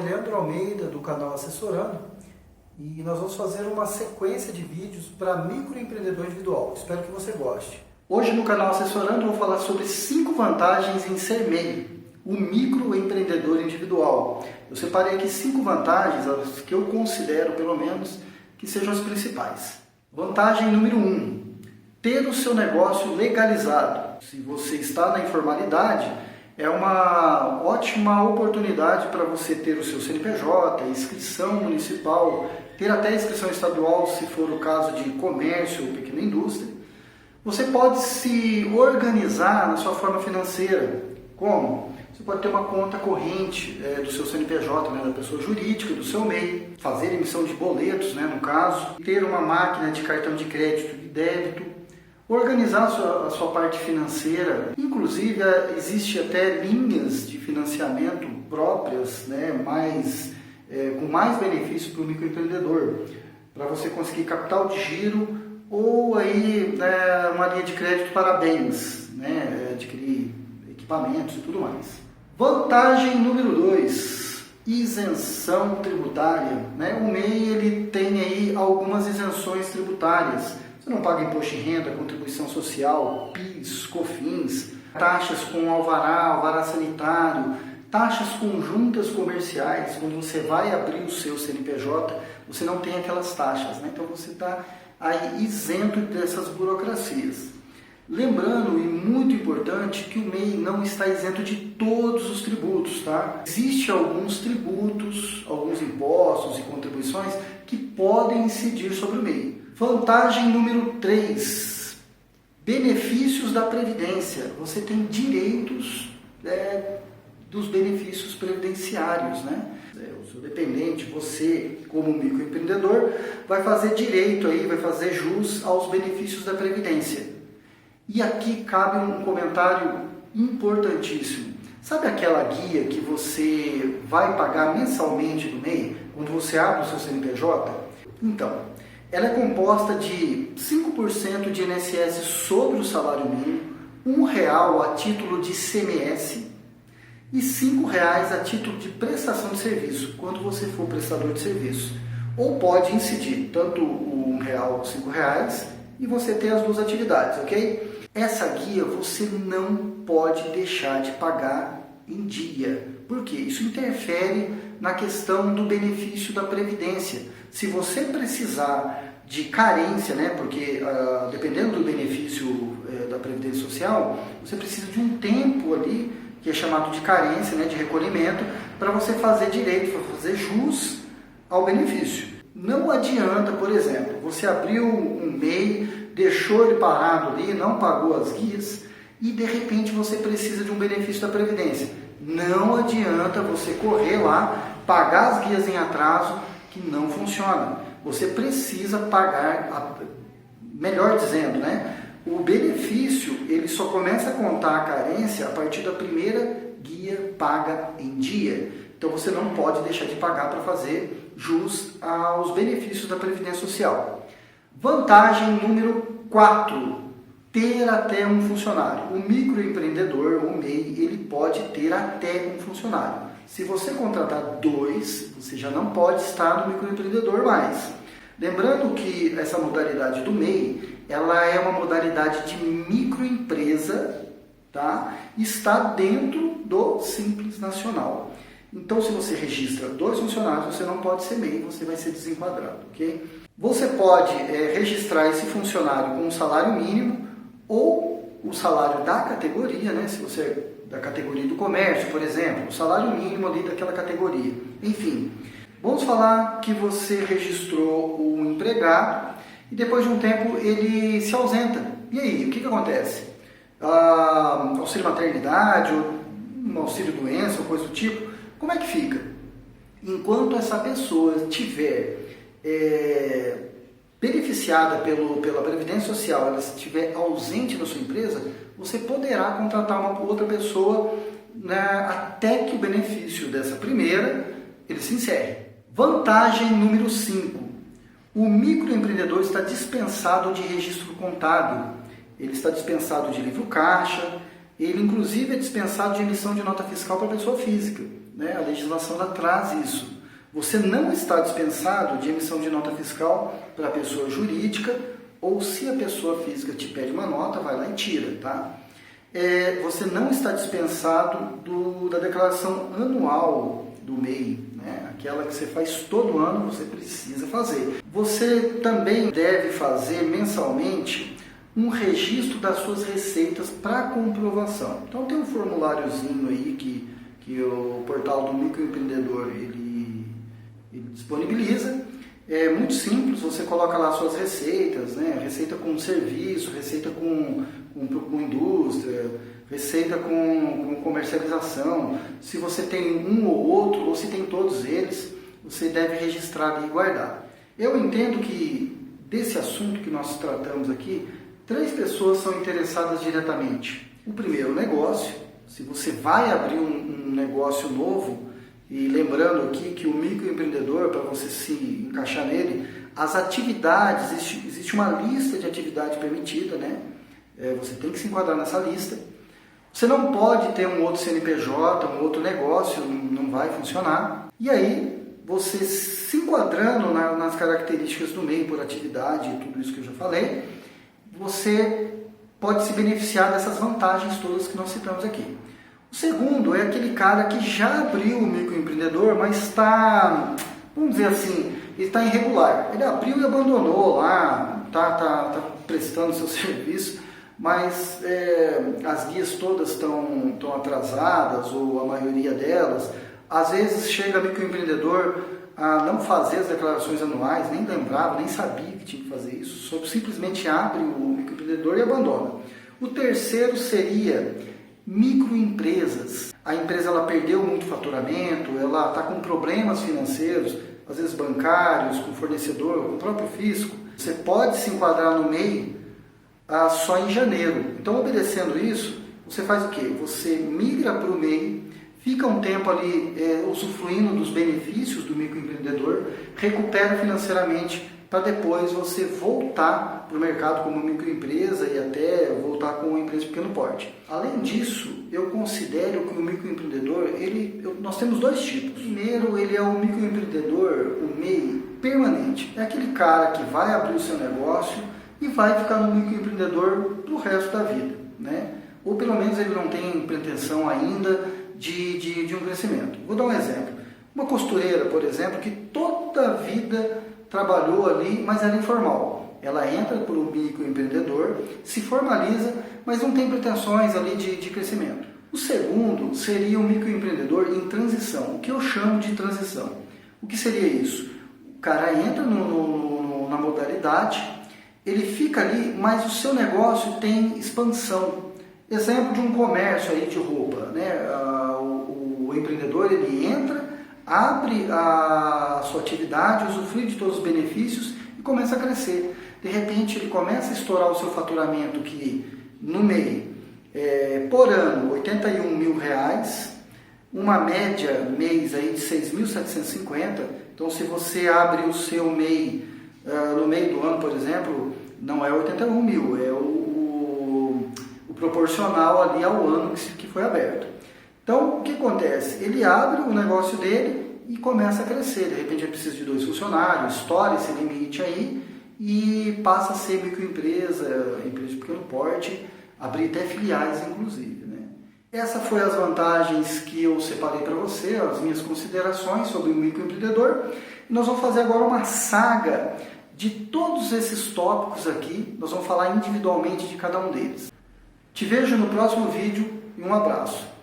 Leandro Almeida, do canal Assessorando, e nós vamos fazer uma sequência de vídeos para microempreendedor individual. Espero que você goste. Hoje no canal Assessorando eu vou falar sobre 5 vantagens em ser MEI, o microempreendedor individual. Eu separei aqui 5 vantagens, as que eu considero pelo menos que sejam as principais. Vantagem número 1, ter o seu negócio legalizado. Se você está na informalidade, é uma ótima oportunidade para você ter o seu CNPJ, inscrição municipal, ter até inscrição estadual se for o caso de comércio ou pequena indústria. Você pode se organizar na sua forma financeira. Como? Você pode ter uma conta corrente do seu CNPJ, da pessoa jurídica, do seu MEI, fazer emissão de boletos, no caso, ter uma máquina de cartão de crédito e débito, organizar a sua parte financeira. Inclusive, existe até linhas de financiamento próprias, com mais benefício para o microempreendedor, para você conseguir capital de giro ou aí uma linha de crédito para bens, adquirir equipamentos e tudo mais. Vantagem número 2, isenção tributária. O MEI ele tem aí algumas isenções tributárias. Você não paga imposto de renda, contribuição social, PIS, COFINS, taxas com alvará sanitário, taxas conjuntas comerciais. Quando você vai abrir o seu CNPJ, você não tem aquelas taxas, Então você está aí isento dessas burocracias. Lembrando, e muito importante, que o MEI não está isento de todos os tributos, Existem alguns tributos, alguns impostos e contribuições que podem incidir sobre o MEI. Vantagem número 3, benefícios da Previdência. Você tem direitos dos benefícios previdenciários, O seu dependente, você como microempreendedor, vai fazer direito aí, vai fazer jus aos benefícios da Previdência. E aqui cabe um comentário importantíssimo. Sabe aquela guia que você vai pagar mensalmente do MEI, quando você abre o seu CNPJ? Então, ela é composta de 5% de INSS sobre o salário mínimo, R$1 a título de ICMS e R$5 a título de prestação de serviço, quando você for prestador de serviço. Ou pode incidir tanto o R$1 ou R$5 e você ter as duas atividades, ok? Essa guia você não pode deixar de pagar em dia. Por quê? Isso interfere na questão do benefício da Previdência. Se você precisar de carência, porque dependendo do benefício da Previdência Social, você precisa de um tempo ali, que é chamado de carência, de recolhimento, para você fazer direito, para fazer jus ao benefício. Não adianta, por exemplo, você abriu um MEI, deixou ele parado ali, não pagou as guias e de repente você precisa de um benefício da Previdência. Não adianta você correr lá, pagar as guias em atraso, que não funciona. Você precisa pagar, melhor dizendo, o benefício ele só começa a contar a carência a partir da primeira guia paga em dia. Então você não pode deixar de pagar para fazer jus aos benefícios da Previdência Social. Vantagem número 4, ter até um funcionário. O microempreendedor, o MEI, ele pode ter até um funcionário. Se você contratar 2, você já não pode estar no microempreendedor mais. Lembrando que essa modalidade do MEI, ela é uma modalidade de microempresa, está dentro do Simples Nacional. Então, se você registra 2 funcionários, você não pode ser MEI, você vai ser desenquadrado, ok? Você pode registrar esse funcionário com um salário mínimo ou o salário da categoria, se você é da categoria do comércio, por exemplo, o salário mínimo ali daquela categoria. Enfim, vamos falar que você registrou um empregado e depois de um tempo ele se ausenta. E aí, o que acontece? Auxílio maternidade, ou um auxílio doença, ou coisa do tipo, como é que fica? Enquanto essa pessoa estiver beneficiada pela Previdência Social, ela estiver ausente da sua empresa, você poderá contratar uma outra pessoa até que o benefício dessa primeira ele se encerre. Vantagem número 5. O microempreendedor está dispensado de registro contábil, ele está dispensado de livro caixa, ele inclusive é dispensado de emissão de nota fiscal para pessoa física. né? A legislação ela traz isso. Você não está dispensado de emissão de nota fiscal para a pessoa jurídica, ou se a pessoa física te pede uma nota, vai lá e tira, tá? Você não está dispensado da declaração anual do MEI, né? Aquela que você faz todo ano, você precisa fazer. Você também deve fazer mensalmente um registro das suas receitas para comprovação. Então tem um formuláriozinho aí que o portal do microempreendedor ele disponibiliza. É muito simples, você coloca lá suas receitas, né? Receita com serviço, receita com indústria, receita com comercialização. Se você tem um ou outro, ou se tem todos eles, você deve registrar e guardar. Eu entendo que desse assunto que nós tratamos aqui, 3 pessoas são interessadas diretamente. O primeiro, o negócio. Se você vai abrir um negócio novo, e lembrando aqui que o microempreendedor, para você se encaixar nele, as atividades, existe uma lista de atividade permitida, né? Você tem que se enquadrar nessa lista. Você não pode ter um outro CNPJ, um outro negócio, não vai funcionar. E aí, você se enquadrando nas características do MEI por atividade e tudo isso que eu já falei, você pode se beneficiar dessas vantagens todas que nós citamos aqui. O segundo é aquele cara que já abriu o microempreendedor, mas está, vamos dizer assim, ele está irregular. Ele abriu e abandonou lá, está prestando seu serviço, mas as guias todas estão atrasadas, ou a maioria delas. Às vezes chega microempreendedor a não fazer as declarações anuais, nem lembrava, nem sabia que tinha que fazer isso, só simplesmente abre o microempreendedor e abandona. O terceiro seria microempresas. A empresa ela perdeu muito faturamento, ela está com problemas financeiros, às vezes bancários, com fornecedor, com o próprio fisco. Você pode se enquadrar no MEI só em janeiro. Então, obedecendo isso, você faz o quê? Você migra para o MEI, fica um tempo ali usufruindo dos benefícios do microempreendedor, recupera financeiramente para depois você voltar para o mercado como microempresa e até voltar com uma empresa de pequeno porte. Além disso, eu considero que o microempreendedor, nós temos 2 tipos. Primeiro, ele é o microempreendedor, o MEI permanente. É aquele cara que vai abrir o seu negócio e vai ficar no microempreendedor para o resto da vida, né? Ou pelo menos ele não tem pretensão ainda de um crescimento. Vou dar um exemplo. Uma costureira, por exemplo, que toda a vida trabalhou ali, mas era informal. Ela entra para o microempreendedor, se formaliza, mas não tem pretensões ali de crescimento. O segundo seria o microempreendedor em transição, o que eu chamo de transição. O que seria isso? O cara entra na modalidade, ele fica ali, mas o seu negócio tem expansão. Exemplo de um comércio aí de roupa, né? O empreendedor ele entra, abre a sua atividade, usufrui de todos os benefícios e começa a crescer. De repente ele começa a estourar o seu faturamento que no MEI, por ano, R$81 mil, uma média mês aí de 6.750. Então se você abre o seu MEI no meio do ano, por exemplo, não é 81 mil, é o proporcional ali ao ano que foi aberto. Então, o que acontece? Ele abre o negócio dele e começa a crescer. De repente, ele precisa de 2 funcionários, estoura esse limite aí e passa a ser microempresa, empresa de pequeno porte, abrir até filiais, inclusive, né? Essas foram as vantagens que eu separei para você, as minhas considerações sobre o microempreendedor. E nós vamos fazer agora uma saga de todos esses tópicos aqui. Nós vamos falar individualmente de cada um deles. Te vejo no próximo vídeo e um abraço.